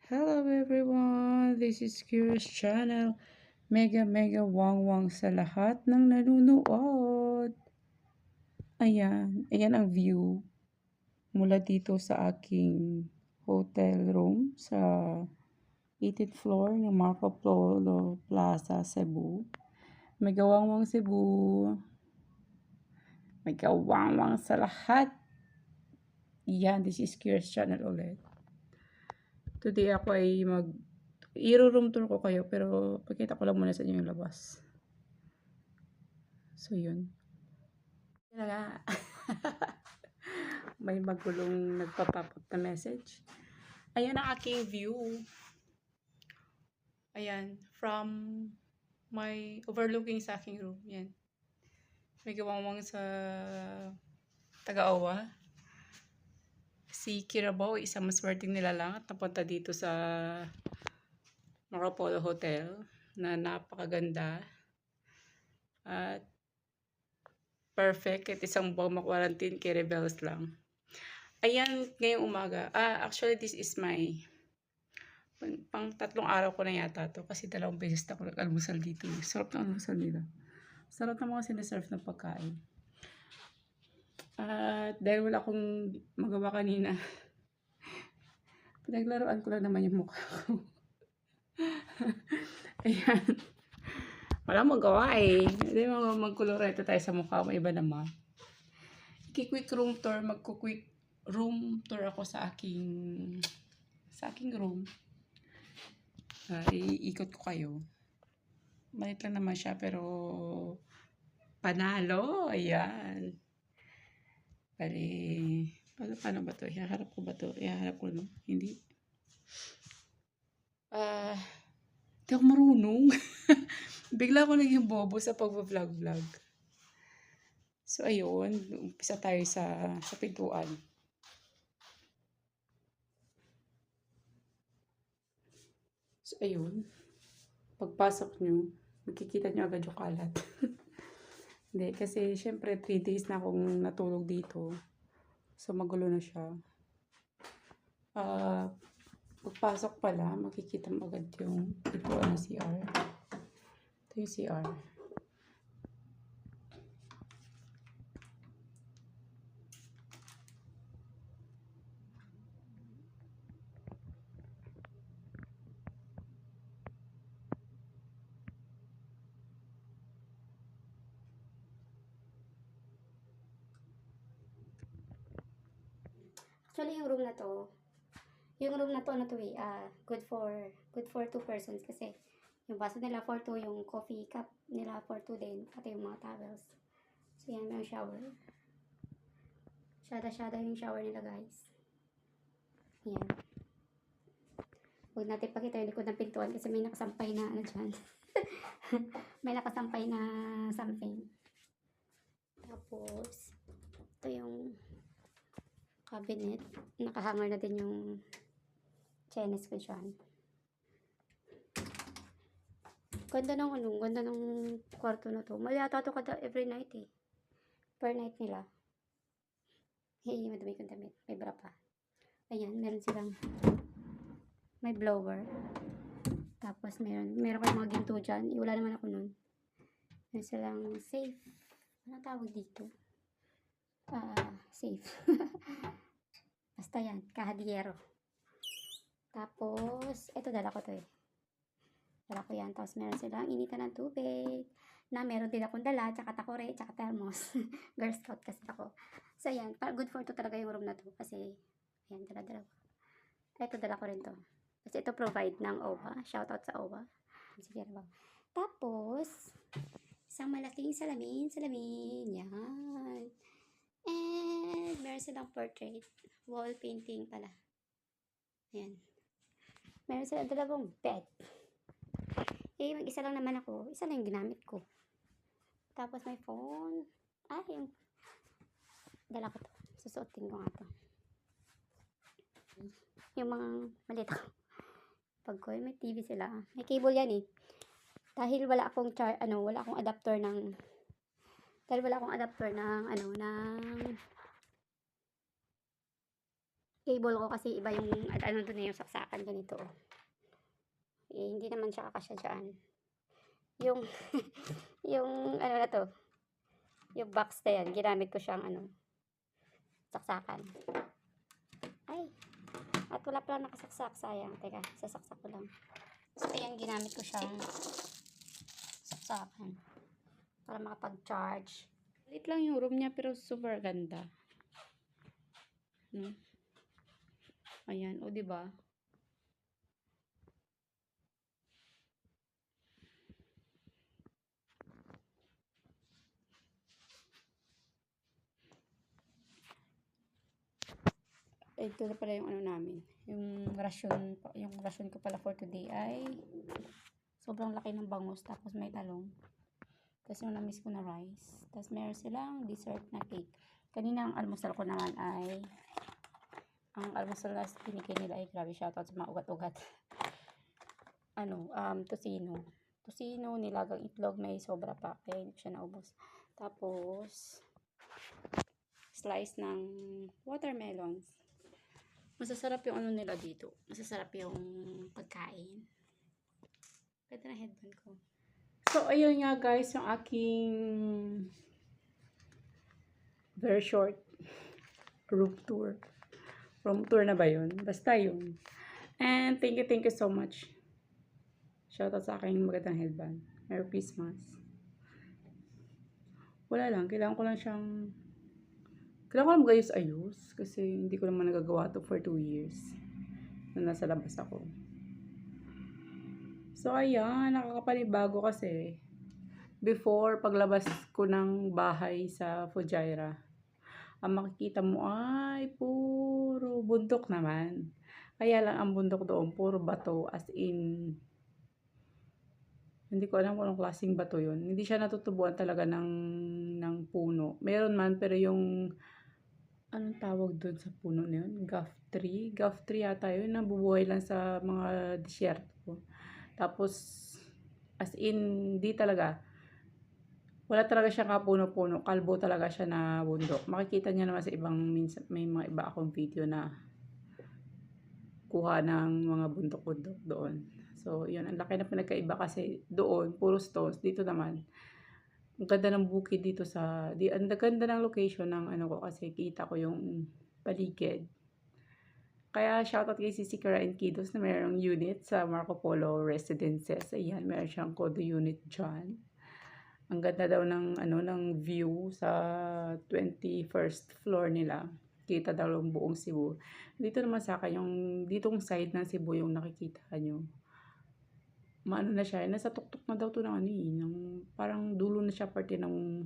Hello everyone, this is Curious Channel. Mega wang sa lahat ng nanonood. Ayan ang view mula dito sa aking hotel room sa 18th floor ng Marco Polo Plaza, Cebu. Mega wang Cebu. Mega wang sa lahat. Yan, this is Curious Channel ulit. Today ako ay i-room tour ko kayo pero pakita ko lang muna sa inyo yung labas. So yun. Yun na nga. May magulong nagpa-pop up na message. Ayan ang aking view. Ayan. From my overlooking sa aking room. Yan. May gawang sa taga Owwa. Si Kirabaw, isang maswerteng nilalang at napunta dito sa Polo Hotel na napakaganda. At perfect. At isang buwang makwarantin kay Rebels lang. Ayan, ngayong umaga. Actually, this is my pang 3 araw ko na yata to kasi 2 beses na ako nag-almusal dito. Sarap ng almusal nila. Sarap ng mga sinaserve ng pagkain. At dahil wala akong magawa kanina, pinaglaruan ko lang naman yung mukha ko. Ayan. Wala magawa eh. Hindi magkoloreto tayo sa mukha mo. Iba naman. Quick room tour. Magko-quick room tour ako sa aking room. Iikot ko kayo. Maliit lang naman siya pero panalo. Ayan. Paano ba to? Ihaharap ko ba to? Ihaharap ko no? Hindi. Hindi ako marunong. Bigla ako naging bobo sa pag-vlog. So ayun, umpisa tayo sa pintuan. So ayun, pagpasok nyo, makikita nyo agad yung kalat. Hindi, kasi syempre 3 days na akong natulog dito. So magulo na siya. Pagpasok pala, makikita mo agad yung pintuan ng CR. Ito yung CR. Actually, yung room na to good for 2 persons kasi yung baso nila for 2, yung coffee cup nila for 2 din, pati yung mga towels. So yan, may shower. Shada yung shower nila, guys. Yan. Huwag natin pakita yung likod ng pintuan kasi may nakasampay na ano dyan. May nakasampay na something. Tapos, ito yung cabinet. Nakahanger na din yung chenis ko dyan. Ganda ng kwarto na to. Mali ata to kada every night eh. Per night nila. Hey, madami kong damit. May bra pa. Ayan, meron silang may blower. Tapos meron kayong mga ginto dyan. Wala naman ako nun. Meron silang safe. Ano tawag dito? Safe. Basta yan, kahadiyero. Tapos, eto dala ko to eh. Dala ko yan. Tapos meron silang initan ng tubig. Na meron din akong dala, tsaka takore, tsaka thermos. Girl Scout kasi ako. So yan, good for to talaga yung room na to. Kasi, ayan, dala. Eto dala ko rin to. Kasi ito provide ng Owwa. Shoutout sa Owwa. Sige, ba? Tapos, isang malaking salamin. Yan. And, meron silang portrait. Wall painting pala. Ayan. Meron silang 2 bed. Eh, mag-isa lang naman ako. Isa lang yung ginamit ko. Tapos may phone. Yung dala ko to. Susuotin ko nga to. Yung mga maliit ako. Pag ko, may TV sila. May cable yan eh. Dahil wala akong wala akong adapter ng cable ko kasi iba yung ano doon yung saksakan ganito. Eh, hindi naman siya kakasya dyan. Yung, yung ano na to, yung box na yan, ginamit ko siyang ano, saksakan. Ay, at wala pala nakasaksak, sayang. Teka, sasaksak ko lang. So, ayan, ginamit ko siyang saksakan para makapag-charge. Lit lang yung room niya pero super ganda. Ayan, o di ba? Ito na pala yung ano namin. Yung rasyon ko pala for today ay sobrang laki ng bangus tapos may talong. Tapos yung na-miss ko na rice. Tapos meron silang dessert na cake. Kanina ang almusal ko naman ay ang almusal na pinigay nila ay grabe, shoutout sa mga ugat-ugat. Tocino. Tocino, nilagang itlog, may sobra pa. Kaya hindi ko siya naubos. Tapos, slice ng watermelons. Masasarap yung ano nila dito. Masasarap yung pagkain. Pwede na headband ko. So, ayun nga guys, yung aking very short room tour. Room tour na ba yun? Basta yun. And thank you so much. Shoutout sa aking magandang headband. Merry Christmas. Wala lang. Kailangan ko lang magayos-ayos. Kasi hindi ko naman nagagawa to for 2 years. Na nasa labas ako. So, ayan. Nakakapanibago kasi. Before, paglabas ko ng bahay sa Fujairah, ang makikita mo ay puro bundok naman. Kaya lang ang bundok doon, puro bato. As in, hindi ko alam kung anong klaseng bato yun. Hindi siya natutubuan talaga ng puno. Meron man, pero yung, anong tawag doon sa puno na yun? Guff tree? Guff tree yata yun. Nabubuhay lang sa mga disyerto. Tapos, as in, di talaga. Wala talaga siyang kapuno-puno. Kalbo talaga siya na bundok. Makikita niya naman sa ibang, minsan, may mga iba akong video na kuha ng mga bundok-bundok doon. So, yun. Ang laki na pinagkaiba kasi doon, puro stones. Dito naman, ang ganda ng bukid dito ang ganda ng location ng ano ko kasi kita ko yung paligid. Kaya shoutout kay Sisi Kara and Kiddos na mayroong unit sa Marco Polo Residences. Ayan, meron siyang condo unit dyan. Ang ganda daw ng view sa 21st floor nila. Kita daw ang buong Cebu. Dito naman sa akin, ditong side ng Cebu yung nakikita nyo. Maano na siya, nasa tuktok na daw to parang dulo na siya parte ng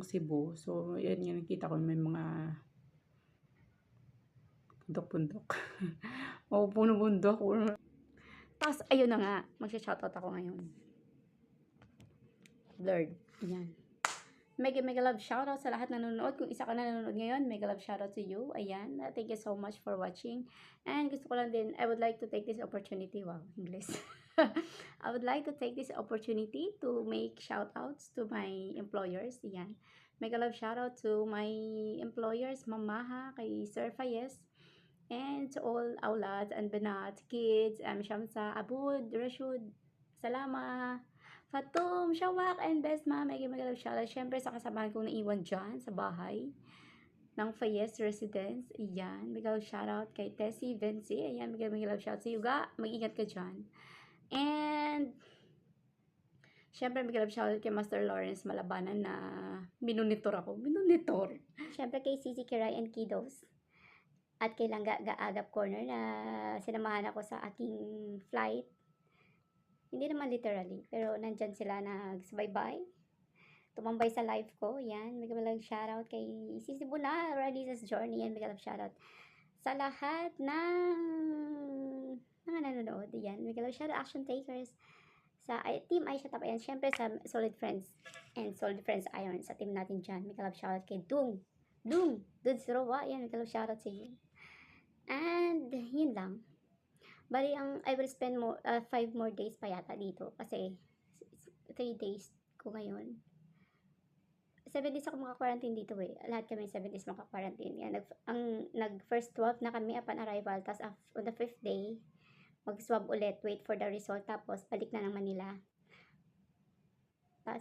Cebu. So, yan yung nakita ko, may mga bundok-bundok. O, puno bundok. Tapos, ayun na nga, magsha-shoutout ako ngayon. Blurred. Ayan. Mega love shoutout sa lahat na nanonood. Kung isa ka na nanonood ngayon, mega love shoutout to you. Ayan. Thank you so much for watching. And gusto ko lang din, I would like to take this opportunity. Wow, English. I would like to take this opportunity to make shoutouts to my employers. Ayan. Mega love shoutout to my employers, Mamaha, kay Sir Fayez, and to all Aulad and Banat, kids, Shamsa, Abud, Rashud, Salama, Fatum, Shawak, and Best Ma, mega love shoutout. Siyempre sa kasamahan kong naiwan dyan sa bahay ng Fayez Residence. Ayan, mega love shoutout kay Tessie, Vinci. Ayan, mega love shoutout sa Yuga. Mag-ingat ka dyan. And, siyempre mega love shoutout kay Master Lawrence Malabanan na minonitor ako. Minonitor. Siyempre kay Sisi Kiray and Kiddos. At kay Langga Gaagap Corner na sinamahan ako sa aking flight. Hindi naman literally, pero nandyan sila nagsubaybay. Tumambay sa live ko. Yan, mega love shoutout kay Sisi Buna, Raliza's Journey. Yan, mega love shoutout sa lahat ng mga nanonood. Yan, mega love shoutout Action Takers. Sa Team Aisha Tap. Ayan, syempre sa Solid Friends and Solid Friends Iron. Sa team natin dyan. Mega love shoutout kay Dudes Rowa. Yan, mega love shoutout sa iyo. And, yun lang. Bali, I will spend 5 more days pa yata dito kasi 3 days ko ngayon. 7 days ako maka-quarantine dito eh. Lahat kami 7 days maka-quarantine. Yan, nag-first swab na kami upon arrival. Tapos on the 5th day, mag-swab ulit, wait for the result. Tapos balik na ng Manila.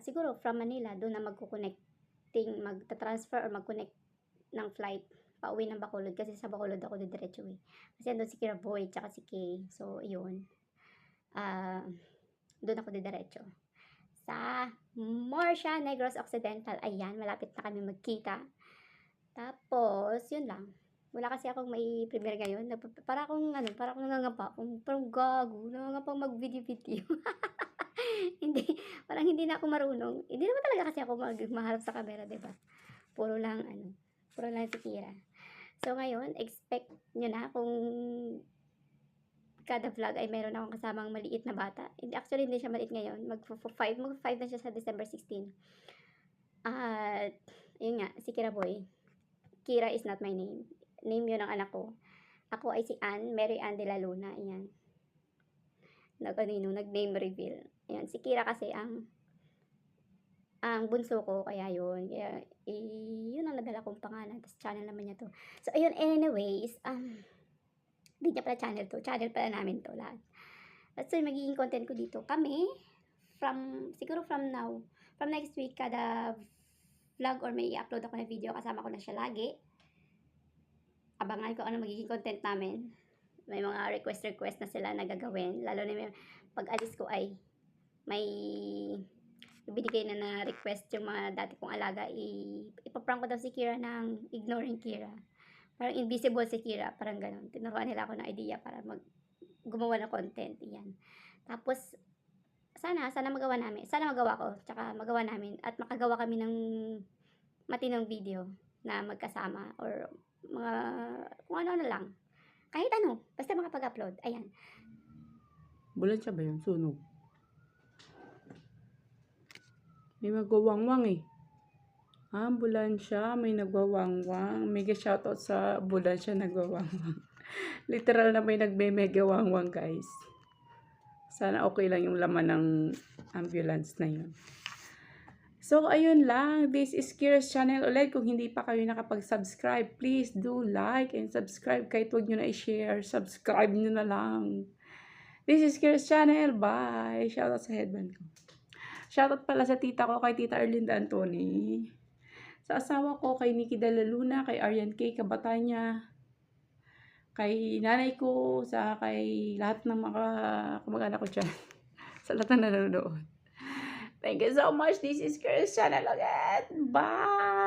Siguro from Manila, doon na magta-transfer or mag-connect ng flight pauwi ng Bacolod. Kasi sa Bacolod ako diretso eh. Kasi doon si Kira Boy, tsaka si Kay. So, yun. Doon ako diretso. Sa Morsha, Negros Occidental. Ayan, malapit na kami magkita. Tapos, yun lang. Wala kasi akong may premiere ngayon. Para akong nangangapa. Parang gago. Nangangapang mag-video-video. Parang hindi na ako marunong. Hindi naman talaga kasi ako maharap sa camera, diba? Puro lang si Kira. So, ngayon, expect nyo na kung kada vlog ay meron akong kasamang maliit na bata. Actually, hindi siya maliit ngayon. Mag-5 na siya sa December 16. At, yun nga, si Kira Boy. Kira is not my name. Name yun ng anak ko. Ako ay si Mary Ann de la Luna. Ayan. Nag-name reveal. Ayan, si Kira kasi ang bunso ko, kaya yun. Kaya, yun ang nadala kong pangalan. Tapos channel naman niya to. So, ayun, anyways, hindi niya pala channel to. Channel pala namin to lahat. At so, magiging content ko dito. Kami, siguro from next week, kada vlog or may i-upload ako na video, kasama ko na siya lagi. Abangan ko ano magiging content namin. May mga request na sila na gagawin. Lalo na pag alis ko ay may ibinigay na request yung mga dati kong alaga. Ipaprank ko daw si Kira ng ignoring Kira. Parang invisible si Kira, parang ganun. Tinuruan nila ako ng idea para gumawa ng content. Yan. Tapos, sana magawa namin. Sana magawa ko, tsaka magawa namin. At makagawa kami ng matinong video na magkasama. Or mga, kung ano na lang. Kahit ano, basta makapag-upload. Ayan. Bulan siya ba yun? Sunog. May magwawangwang eh. Ambulansya, may nagwawangwang. Mega shoutout sa ambulansya nagwawangwang. Literal na may nagme-mega wangwang, guys. Sana okay lang yung laman ng ambulance na yun. So, ayun lang. This is Kira's channel ulit. Kung hindi pa kayo nakapag-subscribe, please do like and subscribe. Kahit huwag nyo na i-share, subscribe nyo na lang. This is Kira's channel. Bye! Shoutout sa headband ko. Shoutout pala sa tita ko, kay Tita Erlinda Antoni. Sa asawa ko, kay Nikki de la Luna, kay Arian K. Kabatanya, kay nanay ko, kay lahat ng mga kamag-anak ko dyan. Sa lahat na nanonood. Thank you so much. This is Kira's channel again. Bye!